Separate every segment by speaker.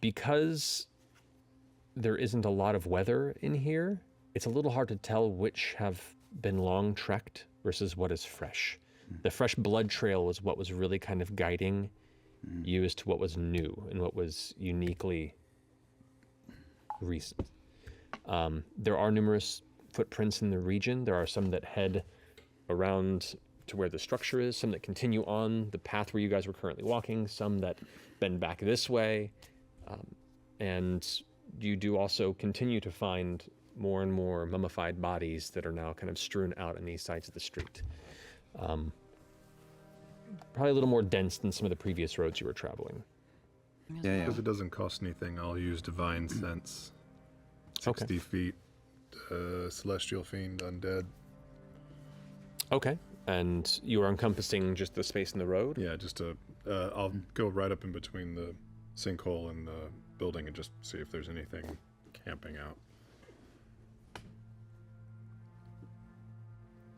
Speaker 1: Because there isn't a lot of weather in here, it's a little hard to tell which have been long trekked versus what is fresh. The fresh blood trail was what was really kind of guiding you as to what was new and what was uniquely recent. There are numerous footprints in the region. There are some that head around to where the structure is, some that continue on the path where you guys were currently walking, some that bend back this way. And you do also continue to find more and more mummified bodies that are now kind of strewn out on these sides of the street. Probably a little more dense than some of the previous roads you were traveling.
Speaker 2: Yeah.
Speaker 3: Because it doesn't cost anything, I'll use Divine Sense. 60 feet, Celestial Fiend, Undead.
Speaker 1: Okay, and you are encompassing just the space in the road?
Speaker 3: Yeah, just I'll go right up in between the sinkhole and the building and just see if there's anything camping out.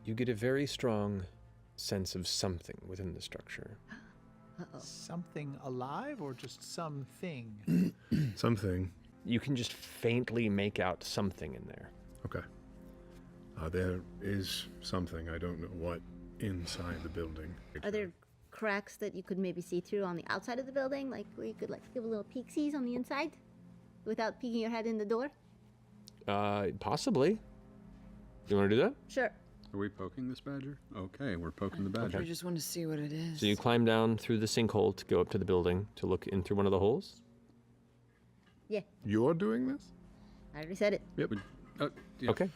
Speaker 1: You get a very strong sense of something within the structure.
Speaker 4: Something alive or just something?
Speaker 3: Something.
Speaker 1: You can just faintly make out something in there.
Speaker 3: Okay. There is something, I don't know what, inside the building.
Speaker 5: Are there cracks that you could maybe see through on the outside of the building? Like where you could like give a little peek-sees on the inside without peeking your head in the door?
Speaker 1: Possibly. You want to do that?
Speaker 5: Sure.
Speaker 2: Are we poking this badger? Okay, we're poking the badger.
Speaker 6: I just want to see what it is.
Speaker 1: So you climb down through the sinkhole to go up to the building to look in through one of the holes?
Speaker 5: Yeah,
Speaker 3: You're doing this?
Speaker 5: I already said it.
Speaker 3: Yep.
Speaker 2: Yeah.
Speaker 1: Okay.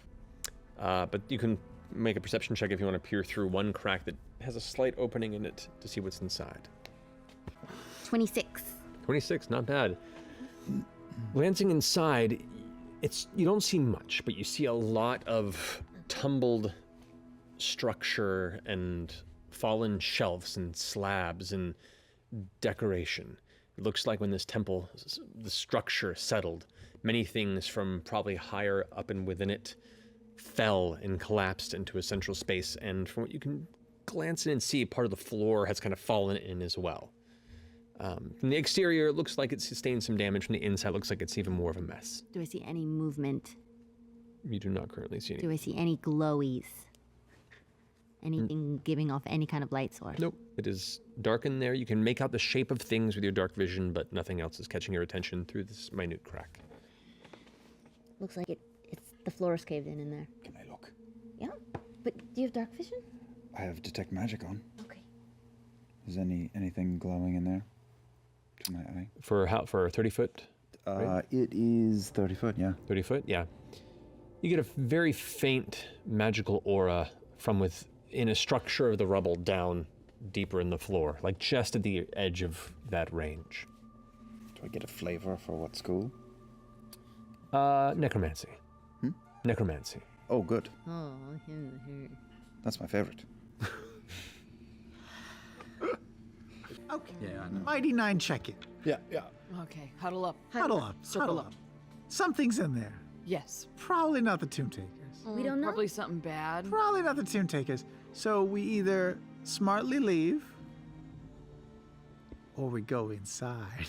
Speaker 1: But you can make a perception check if you want to peer through one crack that has a slight opening in it to see what's inside.
Speaker 5: 26.
Speaker 1: 26, not bad. Glancing inside, you don't see much, but you see a lot of tumbled structure and fallen shelves and slabs and decoration. It looks like when this temple, the structure settled, many things from probably higher up and within it fell and collapsed into a central space, and from what you can glance in and see, part of the floor has kind of fallen in as well. From the exterior, it looks like it's sustained some damage. From the inside, it looks like it's even more of a mess.
Speaker 5: Do I see any movement?
Speaker 1: You do not currently see any.
Speaker 5: Do I see any glowies? Anything giving off any kind of light source?
Speaker 1: Nope. It is dark in there. You can make out the shape of things with your dark vision, but nothing else is catching your attention through this minute crack.
Speaker 5: Looks like it's the floor is caved in there.
Speaker 7: Can I look?
Speaker 5: Yeah, but do you have dark vision?
Speaker 7: I have detect magic on.
Speaker 5: Okay.
Speaker 7: Is anything glowing in there? To my eye.
Speaker 1: For 30 foot?
Speaker 7: It is 30 foot, yeah.
Speaker 1: 30 foot, yeah. You get a very faint magical aura from within a structure of the rubble down deeper in the floor, like just at the edge of that range.
Speaker 7: Do I get a flavor for what school?
Speaker 1: Necromancy. Necromancy.
Speaker 7: Oh, good.
Speaker 5: Oh,
Speaker 7: That's my favorite.
Speaker 4: Okay.
Speaker 2: Yeah, I know.
Speaker 4: Mighty Nine, check it.
Speaker 3: Yeah.
Speaker 6: Okay, huddle up.
Speaker 4: Huddle up.
Speaker 6: Circle
Speaker 4: Huddle up. Something's in there.
Speaker 6: Yes.
Speaker 4: Probably not the Tomb Takers.
Speaker 5: we don't know.
Speaker 6: Probably something bad.
Speaker 4: Probably not the Tomb Takers. So we either smartly leave or we go inside.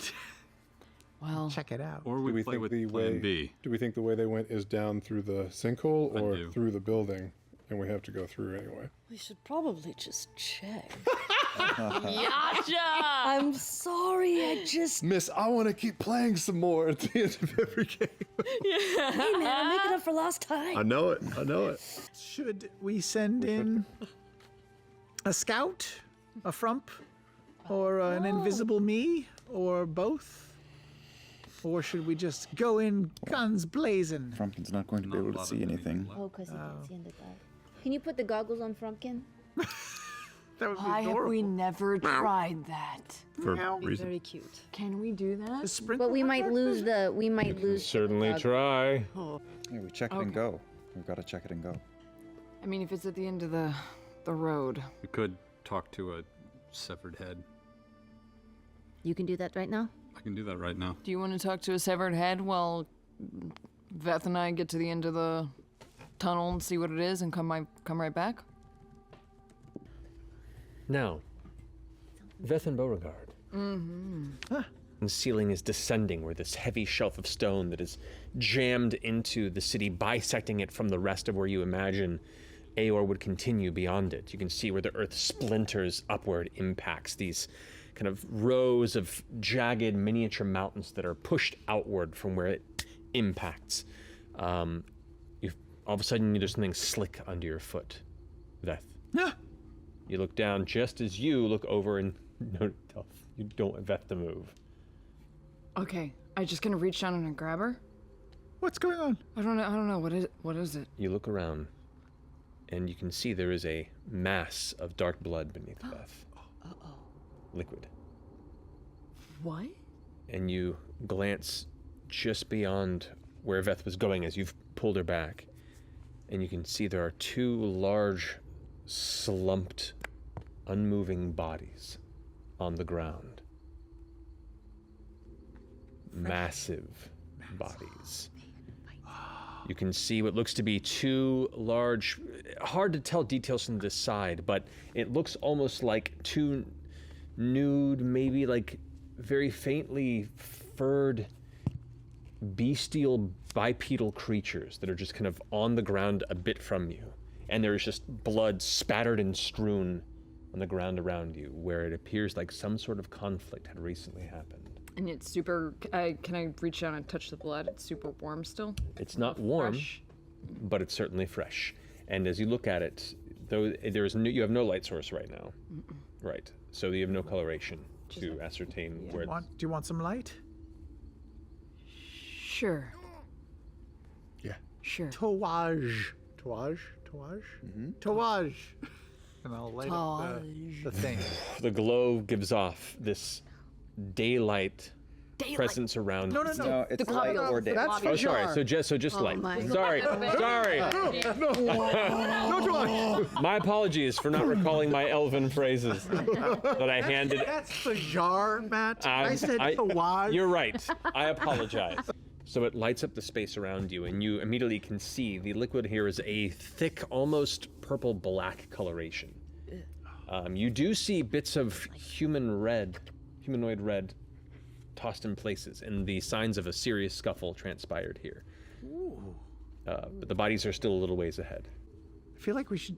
Speaker 6: Well,
Speaker 4: Check it out.
Speaker 2: Or
Speaker 3: Do
Speaker 2: we
Speaker 3: we
Speaker 2: play
Speaker 3: think
Speaker 2: with
Speaker 3: the
Speaker 2: plan
Speaker 3: way?
Speaker 2: B.
Speaker 3: Do we think the way they went is down through the sinkhole or
Speaker 2: do.
Speaker 3: through the building, and we have to go through anyway?
Speaker 8: We should probably just check.
Speaker 6: Yasha!
Speaker 8: I'm sorry, I just.
Speaker 3: Miss, I want to keep playing some more at the end of every game.
Speaker 8: Hey man, I'm making up for lost time.
Speaker 3: I know it.
Speaker 4: Should we send in a scout, a frump, or an invisible me, or both? Or should we just go in guns blazing?
Speaker 7: Frumpkin's not going to be able to see anything.
Speaker 5: Oh, because he can't see in the dark. Can you put the goggles on Frumpkin?
Speaker 4: That would be
Speaker 6: Why have
Speaker 4: adorable.
Speaker 6: we never tried that?
Speaker 3: For
Speaker 4: Meow.
Speaker 3: reason.
Speaker 8: Very cute.
Speaker 6: Can we do
Speaker 4: The
Speaker 6: that?
Speaker 4: sprinkle
Speaker 5: But we might
Speaker 4: pepper?
Speaker 5: lose the. We might lose.
Speaker 1: Certainly
Speaker 5: the
Speaker 1: try.
Speaker 7: Yeah, we check it and go. We've got to check it and go.
Speaker 6: I mean, if it's at the end of the road.
Speaker 2: We could talk to a severed head.
Speaker 5: You can do that right now.
Speaker 2: I can do that right now.
Speaker 6: Do you want to talk to a severed head while Veth and I get to the end of the tunnel and see what it is and come right back?
Speaker 1: Now, Veth and Beauregard. and the ceiling is descending, where this heavy shelf of stone that is jammed into the city, bisecting it from the rest of where you imagine Aor would continue beyond it. You can see where the earth splinters upward, impacts these kind of rows of jagged miniature mountains that are pushed outward from where it impacts. All of a sudden, there's something slick under your foot, Veth.
Speaker 4: Yeah.
Speaker 1: You look down just as you look over and you don't want Veth to move.
Speaker 6: Okay, I just gonna reach down and grab her.
Speaker 4: What's going on?
Speaker 6: I don't know. What is it?
Speaker 1: You look around, and you can see there is a mass of dark blood beneath Veth. Liquid.
Speaker 6: What?
Speaker 1: And you glance just beyond where Veth was going as you've pulled her back, and you can see there are two large, slumped, unmoving bodies on the ground. Massive bodies. You can see what looks to be two large, hard to tell details from this side, but it looks almost like two nude, maybe like very faintly furred, bestial bipedal creatures that are just kind of on the ground a bit from you. And there is just blood spattered and strewn on the ground around you, where it appears like some sort of conflict had recently happened.
Speaker 6: And it's super. Can I reach down and touch the blood? It's super warm still.
Speaker 1: It's not warm,
Speaker 6: Fresh.
Speaker 1: but it's certainly fresh. And as you look at it, though you have no light source right now, right? So you have no coloration to ascertain where.
Speaker 4: Do you want some light?
Speaker 6: Sure.
Speaker 3: Yeah.
Speaker 6: Sure.
Speaker 4: Towage. And I'll light up the thing.
Speaker 1: The glow gives off this daylight presence around.
Speaker 4: No.
Speaker 7: No, it's light or day.
Speaker 4: That's for
Speaker 1: Oh, sorry.
Speaker 4: sure.
Speaker 1: So just light.
Speaker 5: my
Speaker 1: Sorry. Sorry.
Speaker 4: No, Towage.
Speaker 1: My apologies for not recalling my elven phrases that I handed.
Speaker 4: That's the jar, Matt. I said Towage.
Speaker 1: You're right. I apologize. So it lights up the space around you, and you immediately can see the liquid here is a thick, almost purple-black coloration. You do see bits of humanoid red, tossed in places, and the signs of a serious scuffle transpired here. But the bodies are still a little ways ahead.
Speaker 4: I feel like we should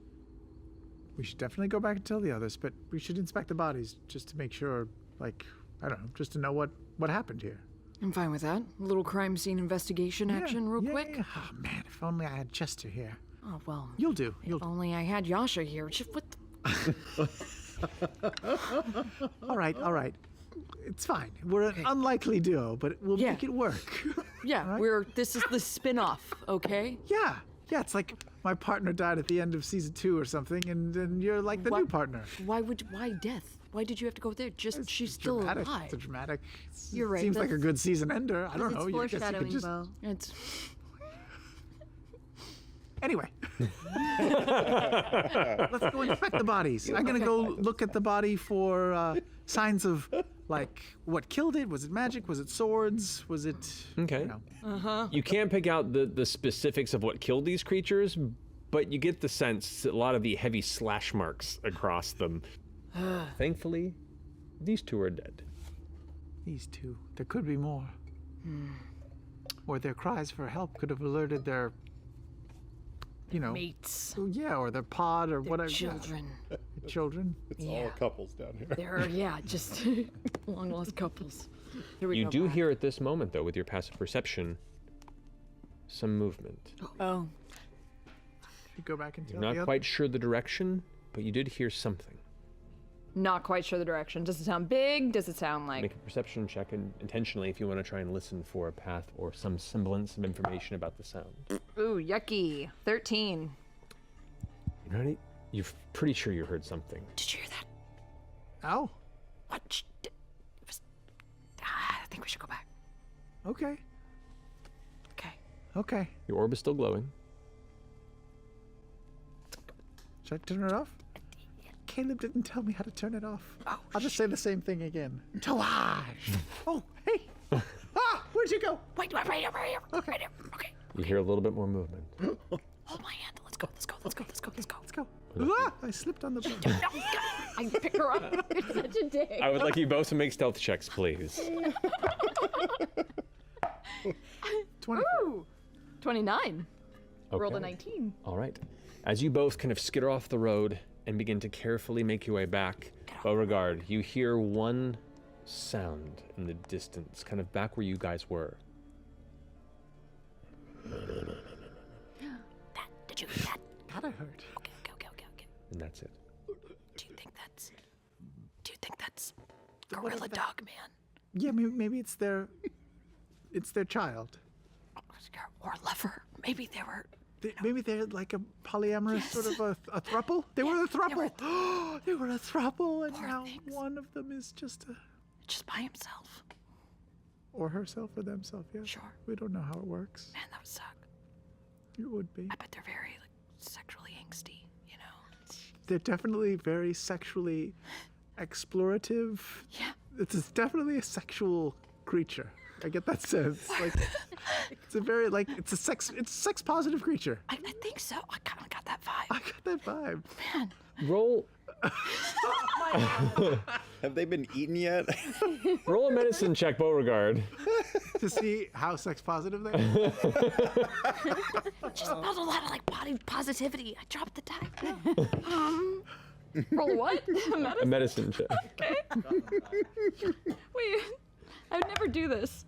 Speaker 4: definitely go back and tell the others, but we should inspect the bodies just to make sure, like, I don't know, just to know what happened here.
Speaker 6: I'm fine with that. A little crime scene investigation action, real quick.
Speaker 4: Yeah. Oh man, if only I had Chester here.
Speaker 6: Oh well.
Speaker 4: You'll do.
Speaker 6: If only I had Yasha here. Just what?
Speaker 4: All right. It's fine. We're an unlikely duo, but we'll make it work.
Speaker 6: Yeah,
Speaker 4: right?
Speaker 6: This is the spin-off, okay?
Speaker 4: Yeah. It's like my partner died at the end of season 2 or something, and you're like the new partner.
Speaker 6: Why death? Why did you have to go there? She's still
Speaker 4: dramatic.
Speaker 6: alive.
Speaker 4: It's a dramatic.
Speaker 6: You're right.
Speaker 4: Seems like a good season ender. I don't
Speaker 5: It's
Speaker 4: know. I guess you could
Speaker 5: foreshadowing,
Speaker 4: just.
Speaker 5: Bo.
Speaker 6: It's
Speaker 4: Anyway. Let's go inspect the bodies. I'm gonna go look at the body for signs of, like, what killed it. Was it magic? Was it swords? Was it?
Speaker 1: Okay.
Speaker 4: You know.
Speaker 1: You can't pick out the specifics of what killed these creatures, but you get the sense that a lot of the heavy slash marks across them. Thankfully, these two are dead.
Speaker 4: These two. There could be more. Or their cries for help could have alerted their,
Speaker 6: mates,
Speaker 4: yeah, or their pod or whatever.
Speaker 6: children.
Speaker 4: Yeah. Children.
Speaker 3: It's all couples down here.
Speaker 6: They're just long lost couples. Here we
Speaker 1: You
Speaker 6: go,
Speaker 1: do
Speaker 6: Matt.
Speaker 1: hear at this moment, though, with your passive perception, some movement.
Speaker 6: Oh,
Speaker 4: Should we go back and tell
Speaker 1: You're
Speaker 4: the
Speaker 1: not
Speaker 4: other?
Speaker 1: quite sure the direction, but you did hear something.
Speaker 6: not quite sure the direction. Does it sound big? Does it sound like?
Speaker 1: Make a perception check intentionally if you want to try and listen for a path or some semblance of information about the sound.
Speaker 6: Ooh, yucky. 13.
Speaker 1: You're pretty sure you heard something.
Speaker 6: Did you hear that?
Speaker 4: Oh,
Speaker 6: What? It was. I think we should go back.
Speaker 4: okay.
Speaker 6: Okay.
Speaker 1: Your orb is still glowing.
Speaker 4: Should I turn it off? Caleb didn't tell me how to turn it off. I'll just say the same thing again. Towage! Oh, hey! Where'd you go?
Speaker 6: Wait, right here. Okay. Right here. Okay.
Speaker 1: You hear a little bit more movement.
Speaker 6: Hold my hand. Let's go.
Speaker 4: Let's go. I slipped on the bed.
Speaker 6: I pick her up.
Speaker 5: You're such a dick.
Speaker 1: I would like you both to make stealth checks, please.
Speaker 4: 20.
Speaker 6: Ooh, 29. Rolled a
Speaker 1: Okay.
Speaker 6: 19.
Speaker 1: All right. As you both kind of skitter off the road and begin to carefully make your way back, Beauregard, you hear one sound in the distance, kind of back where you guys were.
Speaker 8: Did you hear that?
Speaker 4: That I heard.
Speaker 8: Okay.
Speaker 1: And that's it.
Speaker 8: Do you think that's Gorilla Dog Man?
Speaker 4: Yeah, maybe it's their child.
Speaker 8: Or lover? Maybe they were.
Speaker 4: Maybe they're like a polyamorous sort of a throuple. They were a throuple. They were a throuple, and
Speaker 8: Poor
Speaker 4: now
Speaker 8: things.
Speaker 4: one of them is just
Speaker 8: Just by himself.
Speaker 4: or herself or themselves. Yeah.
Speaker 8: Sure.
Speaker 4: We don't know how it works.
Speaker 8: Man, that would suck.
Speaker 4: It would be.
Speaker 8: I bet they're very sexually angsty, you know?
Speaker 4: They're definitely very sexually explorative.
Speaker 8: Yeah.
Speaker 4: It's definitely a sexual creature. I get that sense. Like, it's a very it's a sex positive creature.
Speaker 8: I think so. I kind of got that vibe.
Speaker 4: I got that vibe.
Speaker 8: Man.
Speaker 1: Roll
Speaker 7: Have they been eaten yet?
Speaker 1: roll a medicine check, Beauregard.
Speaker 4: To see how sex positive they are.
Speaker 8: Just felt a lot of body positivity. I dropped the die.
Speaker 6: Roll what?
Speaker 1: A medicine check.
Speaker 6: Wait, I would never do this.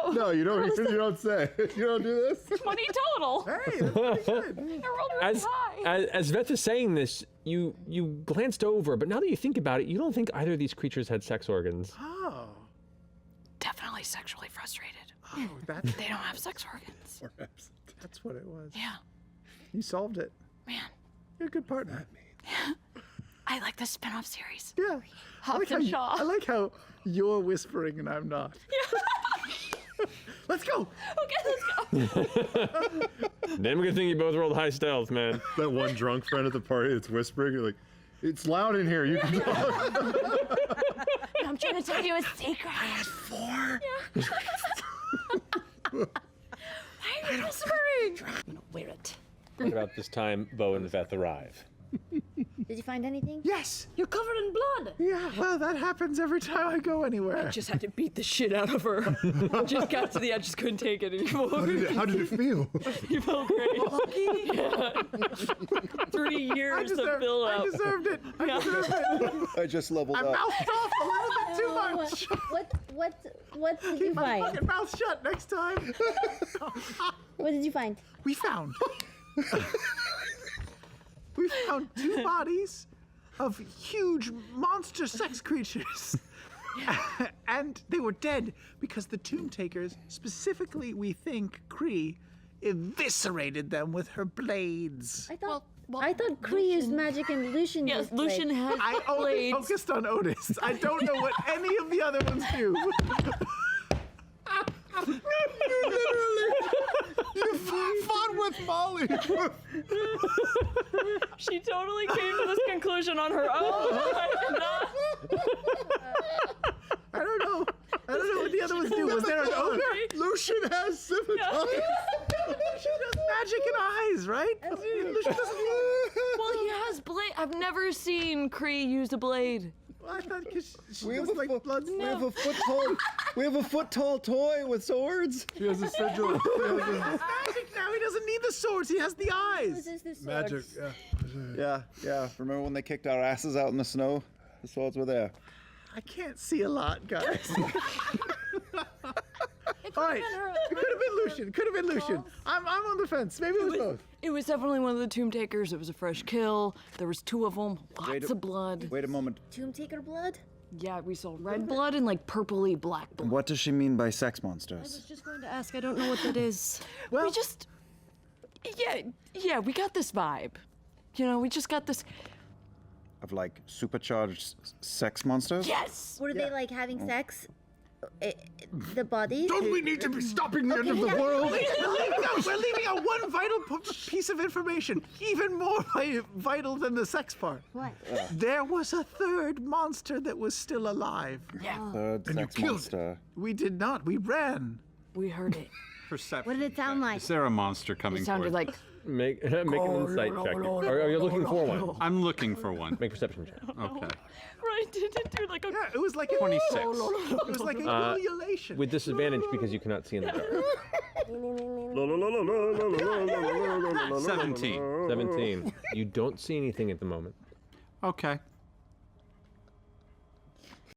Speaker 6: No.
Speaker 3: No, you don't. You don't say. You don't do this.
Speaker 6: 20 total.
Speaker 4: Hey, that's pretty good.
Speaker 6: I rolled really
Speaker 1: As,
Speaker 6: high.
Speaker 1: as Veth is saying this, you glanced over, but now that you think about it, you don't think either of these creatures had sex organs.
Speaker 4: Oh,
Speaker 8: Definitely sexually frustrated.
Speaker 4: that's
Speaker 8: They don't have sex organs.
Speaker 4: that's what it was.
Speaker 8: Yeah.
Speaker 4: You solved it.
Speaker 8: Man.
Speaker 4: You're a good partner.
Speaker 8: I like this spin-off series.
Speaker 4: Yeah.
Speaker 6: Hobbs and Shaw.
Speaker 4: I like how you're whispering and I'm not. Let's go.
Speaker 6: Okay, let's go.
Speaker 1: Damn good thing you both rolled high stealth, man.
Speaker 3: That one drunk friend at the party that's whispering. You're like, it's loud in here. You can talk.
Speaker 8: I'm trying to tell you a secret.
Speaker 6: Why are you whispering?
Speaker 8: I'm gonna wear it.
Speaker 1: Right about this time, Bo and Veth arrive.
Speaker 5: Did you find anything?
Speaker 4: Yes.
Speaker 8: You're covered in blood.
Speaker 4: Yeah. Well, that happens every time I go anywhere.
Speaker 6: Just had to beat the shit out of her. Just got to the edge, just couldn't take it anymore.
Speaker 3: How did it feel?
Speaker 6: You felt great. Yeah. 3 years of build
Speaker 4: I
Speaker 6: up.
Speaker 4: deserved it. I deserved it.
Speaker 7: I just leveled
Speaker 4: I
Speaker 7: up.
Speaker 4: mouthed off a little bit too much.
Speaker 5: What did you
Speaker 4: Keep my
Speaker 5: find?
Speaker 4: fucking mouth shut next time.
Speaker 5: What did you find?
Speaker 4: We found 2 bodies of huge monster sex creatures. And they were dead because the Tomb Takers, specifically we think Kree, eviscerated them with her blades.
Speaker 5: I thought
Speaker 6: Well,
Speaker 5: I thought Kree used magic and Lucian
Speaker 6: Yes,
Speaker 5: used
Speaker 6: Lucian
Speaker 5: blades.
Speaker 6: has
Speaker 4: I only
Speaker 6: blades.
Speaker 4: focused on Otis. I don't know what any of the other ones do.
Speaker 3: You fought with Molly.
Speaker 6: She totally came to this conclusion on her own. I did not.
Speaker 4: I don't know what the other ones do. Was there an ogre?
Speaker 3: Lucian has scimitar.
Speaker 4: Lucian does magic and eyes, right? Lucian doesn't.
Speaker 6: Well, he has blade. I've never seen Kree use a blade.
Speaker 4: I thought because she
Speaker 7: We have
Speaker 4: was
Speaker 7: a
Speaker 4: like
Speaker 7: fu-
Speaker 4: blood.
Speaker 7: We have a foot tall. We have a foot tall toy with swords.
Speaker 3: She has a sigil.
Speaker 4: He has magic now. He doesn't need the swords. He has the eyes.
Speaker 5: This is the swords.
Speaker 3: Magic. Yeah.
Speaker 7: Yeah. Remember when they kicked our asses out in the snow? The swords were there.
Speaker 4: I can't see a lot, guys. All right. It could have been Lucian. Could have been Lucian. I'm on the fence. Maybe it was both.
Speaker 6: It was definitely one of the Tomb Takers. It was a fresh kill. There was 2 of them. Lots of blood.
Speaker 7: Wait a moment.
Speaker 5: Tomb Taker blood?
Speaker 6: Yeah, we saw red blood and purpley black blood.
Speaker 7: What does she mean by sex
Speaker 8: I
Speaker 7: monsters?
Speaker 8: was just going to ask. I don't know what that is.
Speaker 4: Well,
Speaker 6: We just, yeah, we got this vibe. You know, we just got this.
Speaker 7: Of supercharged sex monsters?
Speaker 6: Yes.
Speaker 5: Were they having sex? The bodies?
Speaker 3: Don't we need to be stopping the end of the
Speaker 5: yeah.
Speaker 3: world?
Speaker 4: we're leaving out one vital piece of information, even more vital than the sex part.
Speaker 5: What?
Speaker 4: There was a third monster that was still alive.
Speaker 6: Yeah.
Speaker 7: Third sex
Speaker 3: killed it.
Speaker 7: monster.
Speaker 4: We did not. We ran.
Speaker 6: We heard it.
Speaker 2: Perception.
Speaker 5: What did it sound like?
Speaker 2: Is there a monster coming
Speaker 6: It sounded
Speaker 2: forth?
Speaker 6: like
Speaker 1: Make an insight check. Or are you looking for one?
Speaker 2: I'm looking for one.
Speaker 1: Make perception check.
Speaker 2: Okay.
Speaker 8: Right, did it do like a...
Speaker 4: Yeah, it was like a
Speaker 2: 26.
Speaker 4: It was like a ululation.
Speaker 1: With disadvantage because you cannot see in the dark.
Speaker 2: 17.
Speaker 1: 17. You don't see anything at the moment.
Speaker 2: Okay.